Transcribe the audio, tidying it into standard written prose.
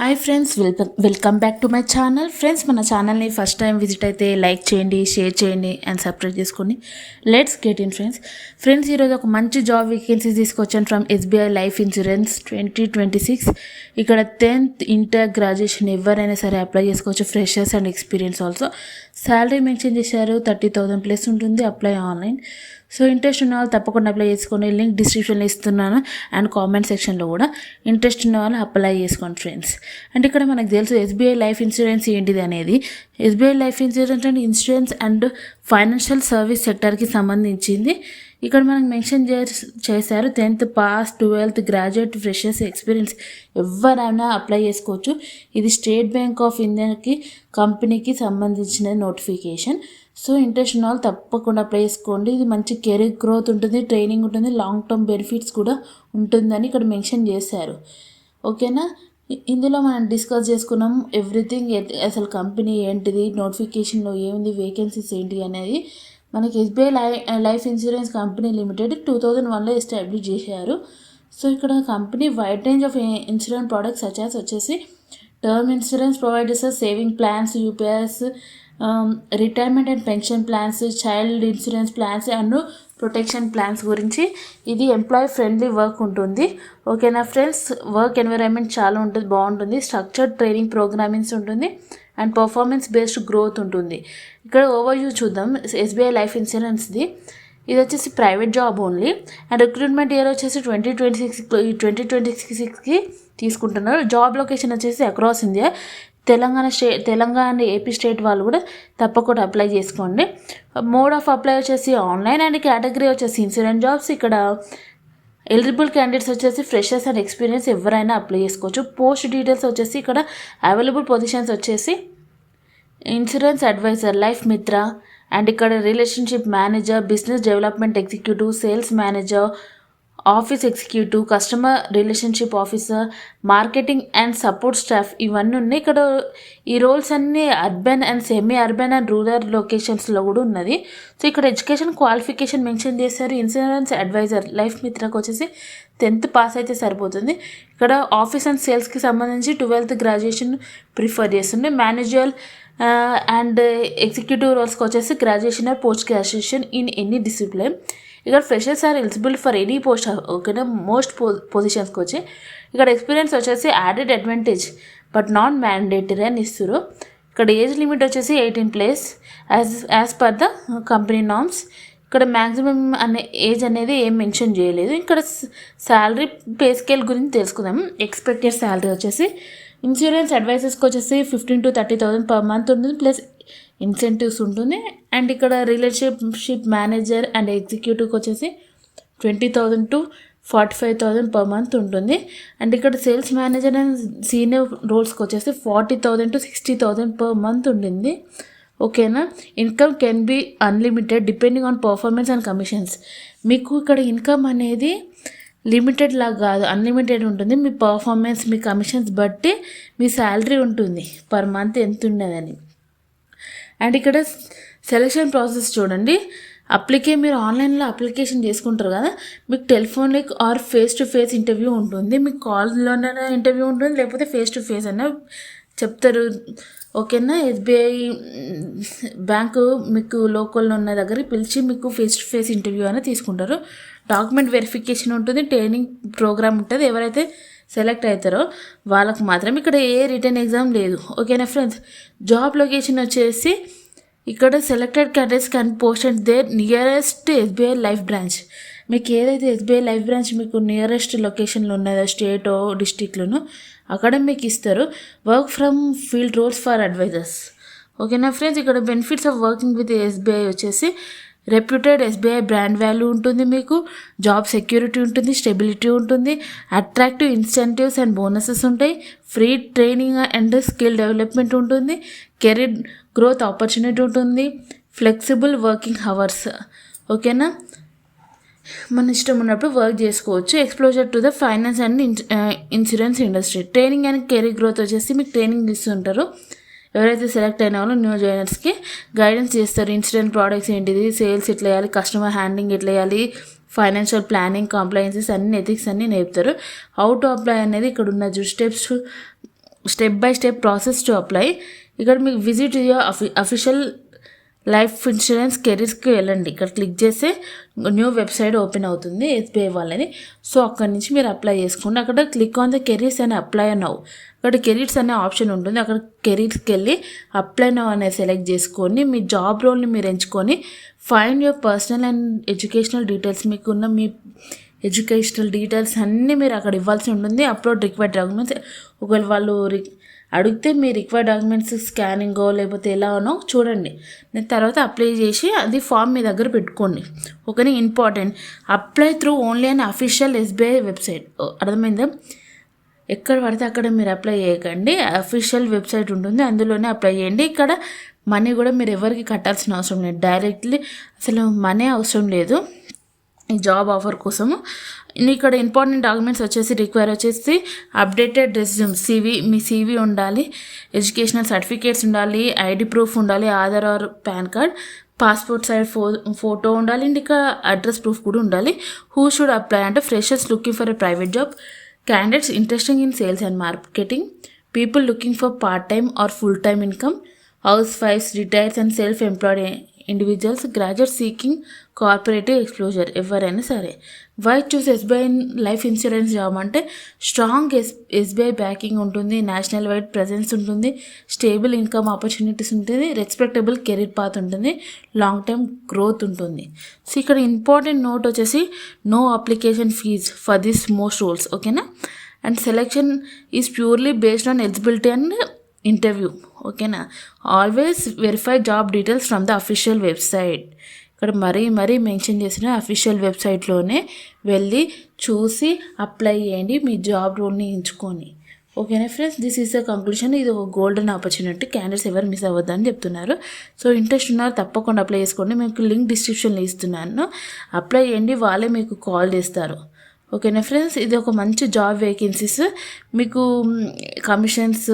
Hi friends, welcome back to my channel. Friends, మన ఛానల్ని first time visit అయితే like చేయండి, షేర్ చేయండి అండ్ సబ్స్క్రైబ్ చేసుకోండి. లెట్స్ గెట్ ఇన్ ఫ్రెండ్స్, ఈరోజు ఒక మంచి జాబ్ వేకెన్సీస్ తీసుకొచ్చాను ఫ్రమ్ ఎస్బీఐ లైఫ్ ఇన్సూరెన్స్ 2026. ఇక్కడ 10th ఇంటర్ గ్రాడ్యుయేషన్ ఎవరైనా సరే అప్లై చేసుకోవచ్చు, freshers and experience also. Salary mention చేశారు, 30,000 ప్లస్ ఉంటుంది. Apply online. సో ఇంట్రెస్ట్ ఉన్న వాళ్ళు తప్పకుండా అప్లై చేసుకోండి. లింక్ డిస్క్రిప్షన్లో ఇస్తున్నాను అండ్ కామెంట్ సెక్షన్లో కూడా. ఇంట్రెస్ట్ ఉన్న వాళ్ళు అప్లై చేసుకోండి ఫ్రెండ్స్. అంటే ఇక్కడ మనకు తెలుసు ఎస్బీఐ లైఫ్ ఇన్సూరెన్స్ ఏంటిది అనేది. ఎస్బీఐ లైఫ్ ఇన్సూరెన్స్ అంటే ఇన్సూరెన్స్ అండ్ ఫైనాన్షియల్ సర్వీస్ సెక్టర్కి సంబంధించింది. ఇక్కడ మనకు మెన్షన్ చేశారు 10th pass, 12th graduate, freshers, experience ఎవరైనా అప్లై చేసుకోవచ్చు. ఇది స్టేట్ బ్యాంక్ ఆఫ్ ఇండియాకి కంపెనీకి సంబంధించిన నోటిఫికేషన్. సో ఇంట్రెస్ట్ ఉన్న వాళ్ళు తప్పకుండా అప్లై చేసుకోండి. ఇది మంచి కెరీర్ గ్రోత్ ఉంటుంది, ట్రైనింగ్ ఉంటుంది, లాంగ్ టర్మ్ బెనిఫిట్స్ కూడా ఉంటుందని ఇక్కడ మెన్షన్ చేశారు. ఓకేనా, ఇందులో మనం డిస్కస్ చేసుకున్నాం ఎవ్రీథింగ్. అసలు కంపెనీ ఏంటిది, నోటిఫికేషన్లో ఏముంది, వేకెన్సీస్ ఏంటి అనేది. మనకి SBI life insurance company limited 2001లో ఎస్టాబ్లిష్ చేశారు. సో ఇక్కడ company wide range of insurance products such as వచ్చేసి term insurance providers, saving plans, ULIPs, retirement and pension plans, child insurance plans and protection plans గురించి. ఇది employee friendly work ఉంటుంది. ఓకేనా friends, work environment చాలా ఉంటుంది, బాగుంటుంది. స్ట్రక్చర్డ్ ట్రైనింగ్ ప్రోగ్రామింగ్స్ ఉంటుంది and performance based growth ఉంటుంది. ఇక్కడ ఓవర్వ్యూ చూద్దాం ఎస్బీఐ లైఫ్ ఇన్సూరెన్స్ది. ఇది వచ్చేసి private job only and recruitment year వచ్చేసి 2026కి తీసుకుంటున్నారు. జాబ్ లొకేషన్ వచ్చేసి across India. Telangana AP state వాళ్ళు కూడా తప్పకుండా అప్లై చేసుకోండి. మోడ్ ఆఫ్ అప్లై వచ్చేసి ఆన్లైన్ అండ్ కేటగిరీ వచ్చేసి ఇన్సూరెన్స్ జాబ్స్. ఇక్కడ ఎలిజిబుల్ క్యాండిడేట్స్ వచ్చేసి ఫ్రెషర్స్ అండ్ ఎక్స్పీరియన్స్ ఎవరైనా అప్లై చేసుకోవచ్చు. పోస్ట్ డీటెయిల్స్ వచ్చేసి ఇక్కడ అవైలబుల్ పొజిషన్స్ వచ్చేసి insurance advisor, life Mitra and ఇక్కడ relationship manager, business development executive, sales manager, office executive, customer relationship officer, marketing and support staff ఇవన్నీ ఉన్నాయి. ఇక్కడ ఈ రోల్స్ అన్నీ urban and semi urban and rural లొకేషన్స్లో కూడా ఉన్నది. సో ఇక్కడ ఎడ్యుకేషన్ క్వాలిఫికేషన్ మెన్షన్ చేశారు. ఇన్సూరెన్స్ అడ్వైజర్ లైఫ్ మిత్రకు వచ్చేసి 10th పాస్ అయితే సరిపోతుంది. ఇక్కడ ఆఫీస్ అండ్ సేల్స్కి సంబంధించి 12th గ్రాడ్యుయేషన్ ప్రిఫర్ చేస్తుంది. మేనేజర్ అండ్ ఎగ్జిక్యూటివ్ రోల్స్కి వచ్చేసి graduation or post graduation in any discipline. ఇక్కడ freshers are eligible for any post. ఓకేనా, మోస్ట్ పొజిషన్స్కి వచ్చి ఇక్కడ ఎక్స్పీరియన్స్ వచ్చేసి added advantage but not mandatory అని ఇస్తారు. ఇక్కడ ఏజ్ లిమిట్ వచ్చేసి 18+ as per the company norms. ఇక్కడ మ్యాక్సిమం అనే ఏజ్ అనేది ఏం మెన్షన్ చేయలేదు. ఇక్కడ శాలరీ పే స్కేల్ గురించి తెలుసుకుందాం. ఎక్స్పెక్టెడ్ శాలరీ వచ్చేసి ఇన్సూరెన్స్ అడ్వైజర్స్కి వచ్చేసి 15,000 to 30,000 పర్ మంత్ ఉంటుంది, ప్లస్ ఇన్సెంటివ్స్ ఉంటుంది. అండ్ ఇక్కడ రిలేషన్షిప్ మేనేజర్ అండ్ ఎగ్జిక్యూటివ్కి వచ్చేసి 20,000 to 45,000 పర్ మంత్ ఉంటుంది. అండ్ ఇక్కడ సేల్స్ మేనేజర్ అండ్ సీనియర్ రోల్స్కి వచ్చేసి 40,000 to 60,000 పర్ మంత్ ఉంటుంది. ఓకేనా, income can be unlimited depending on performance and commissions. మీకు ఇక్కడ ఇన్కమ్ అనేది లిమిటెడ్ లాగా కాదు, అన్లిమిటెడ్ ఉంటుంది. మీ పర్ఫార్మెన్స్, మీ కమిషన్స్ బట్టి మీ శాలరీ ఉంటుంది పర్ మంత్ ఎంత ఉన్నదని. అండ్ ఇక్కడ సెలక్షన్ ప్రాసెస్ చూడండి. మీరు ఆన్లైన్లో అప్లికేషన్ చేసుకుంటారు కదా, మీకు telephonic or face to face interview ఉంటుంది. మీకు కాల్లోనే ఇంటర్వ్యూ ఉంటుంది, లేకపోతే ఫేస్ టు ఫేస్ అన్న చెప్తారు. ఓకేనా, ఎస్బీఐ బ్యాంకు మీకు లోకల్లో ఉన్న దగ్గర పిలిచి మీకు ఫేస్ టు ఫేస్ ఇంటర్వ్యూ అనేది తీసుకుంటారు. డాక్యుమెంట్ వెరిఫికేషన్ ఉంటుంది, ట్రైనింగ్ ప్రోగ్రామ్ ఉంటుంది. ఎవరైతే సెలెక్ట్ అవుతారో వాళ్ళకు మాత్రం. ఇక్కడ ఏ రిటర్న్ ఎగ్జామ్ లేదు. ఓకేనా ఫ్రెండ్స్, జాబ్ లొకేషన్ వచ్చేసి ఇక్కడ selected candidates can post and there nearest SBI life branch. మీకు ఏదైతే ఎస్బీఐ లైఫ్ బ్రాంచ్ మీకు నియరెస్ట్ లొకేషన్లో ఉన్నదో, స్టేటో డిస్టిక్లోనో, అక్కడ మీకు ఇస్తారు. Work from field roles for advisors. ఓకేనా ఫ్రెండ్స్, ఇక్కడ benefits of working with SBI వచ్చేసి రెప్యూటెడ్ ఎస్బీఐ బ్రాండ్ వాల్యూ ఉంటుంది, మీకు జాబ్ సెక్యూరిటీ ఉంటుంది, స్టెబిలిటీ ఉంటుంది, అట్రాక్టివ్ ఇన్సెంటివ్స్ అండ్ బోనసెస్ ఉంటాయి, free training and skill development ఉంటుంది, కెరీర్ గ్రోత్ ఆపర్చునిటీ ఉంటుంది, ఫ్లెక్సిబుల్ వర్కింగ్ అవర్స్. ఓకేనా, మన ఇష్టం ఉన్నప్పుడు వర్క్ చేసుకోవచ్చు. Exposure to the finance and insurance industry. Training and career growth వచ్చేసి మీకు ట్రైనింగ్ ఇస్తుంటారు. ఎవరైతే సెలెక్ట్ అయిన వాళ్ళు న్యూ జాయినర్స్కి గైడెన్స్ చేస్తారు. ఇన్సూరెన్స్ ప్రోడక్ట్స్ ఏంటిది, సేల్స్ ఎట్లా వేయాలి, కస్టమర్ హ్యాండ్లింగ్ ఎట్లా వేయాలి, ఫైనాన్షియల్ ప్లానింగ్, కంప్లైన్సెస్ అన్ని ఎథిక్స్ అన్నీ నేర్పుతారు. హౌ టు అప్లై అనేది ఇక్కడ ఉన్న steps step by step process to apply. ఇక్కడ మీకు visit your official life insurance కెరీర్స్కి వెళ్ళండి. ఇక్కడ క్లిక్ చేస్తే న్యూ వెబ్సైట్ ఓపెన్ అవుతుంది ఎస్బీఐ వాళ్ళని. సో అక్కడి నుంచి మీరు అప్లై చేసుకోండి. అక్కడ క్లిక్ ఆన్ ద కెరీర్స్ అని అప్లై నౌ. అక్కడ కెరీర్స్ అనే ఆప్షన్ ఉంటుంది. అక్కడ కెరీర్స్కి వెళ్ళి అప్లై నౌ అనేది సెలెక్ట్ చేసుకొని మీ జాబ్ రోల్ని మీరు ఎంచుకొని find your personal and educational details, మీకున్న మీ ఎడ్యుకేషనల్ డీటెయిల్స్ అన్నీ మీరు అక్కడ ఇవ్వాల్సి ఉంటుంది. అప్లోడ్ రిక్వైర్డ్ డాక్యుమెంట్స్, ఒకవేళ వాళ్ళు అడిగితే మీ రిక్వైర్డ్ డాక్యుమెంట్స్ స్కానింగో లేకపోతే ఎలానో చూడండి. తర్వాత అప్లై చేసి అది ఫామ్ మీ దగ్గర పెట్టుకోండి. ఓకేనా. Important, apply through only an official SBI website. అర్థమైందా? ఎక్కడ పడితే అక్కడ మీరు అప్లై చేయకండి. అఫీషియల్ వెబ్సైట్ ఉంటుంది, అందులోనే అప్లై చేయండి. ఇక్కడ మనీ కూడా మీరు ఎవరికి కట్టాల్సిన అవసరం లేదు. డైరెక్ట్లీ అసలు మనీ అవసరం లేదు ఈ జాబ్ ఆఫర్ కోసము. ఇక్కడ ఇంపార్టెంట్ డాక్యుమెంట్స్ రిక్వైర్ వచ్చేసి అప్డేటెడ్ రెజ్యూమ్, మీ CV ఉండాలి, ఎడ్యుకేషనల్ సర్టిఫికేట్స్ ఉండాలి, ఐడి ప్రూఫ్ ఉండాలి, Aadhaar or PAN card, passport size photo ఉండాలి, అండ్ ఇక అడ్రస్ ప్రూఫ్ కూడా ఉండాలి. హూ షుడ్ అప్లై అంటే freshers looking for a private job, candidates interested in sales and marketing, people looking for part-time or full-time income, housewives, retired and self-employed individuals, graduates seeking cooperative exposure, ఎవరైనా సరే. Why choose SBI life insurance job అంటే strong SBI backing ఉంటుంది, national wide presence ఉంటుంది, stable income opportunities ఉంటుంది, respectable career path ఉంటుంది, long term growth ఉంటుంది. So ఇక్కడ important note వచ్చేసి no application fee for this most roles. ఓకేనా. And selection is purely based on eligibility and interview. ఓకేనా. Always verify job details from the official website. ఇక్కడ మరీ mention చేసిన official వెబ్సైట్లోనే వెళ్ళి చూసి అప్లై చేయండి మీ జాబ్ రోల్ని ఎంచుకొని. ఓకేనా friends, this is the conclusion. ఇది ఒక గోల్డెన్ ఆపర్చునిటీ, క్యాండిడేట్స్ ఎవరు మిస్ అవ్వద్దని చెప్తున్నారు. సో ఇంట్రెస్ట్ ఉన్నారు తప్పకుండా అప్లై చేసుకోండి. మీకు లింక్ డిస్క్రిప్షన్లో ఇస్తున్నాను, అప్లై చేయండి, వాళ్ళే మీకు కాల్ చేస్తారు. ఓకేనా ఫ్రెండ్స్, ఇది ఒక మంచి జాబ్ వేకెన్సీస్, మీకు కమిషన్స్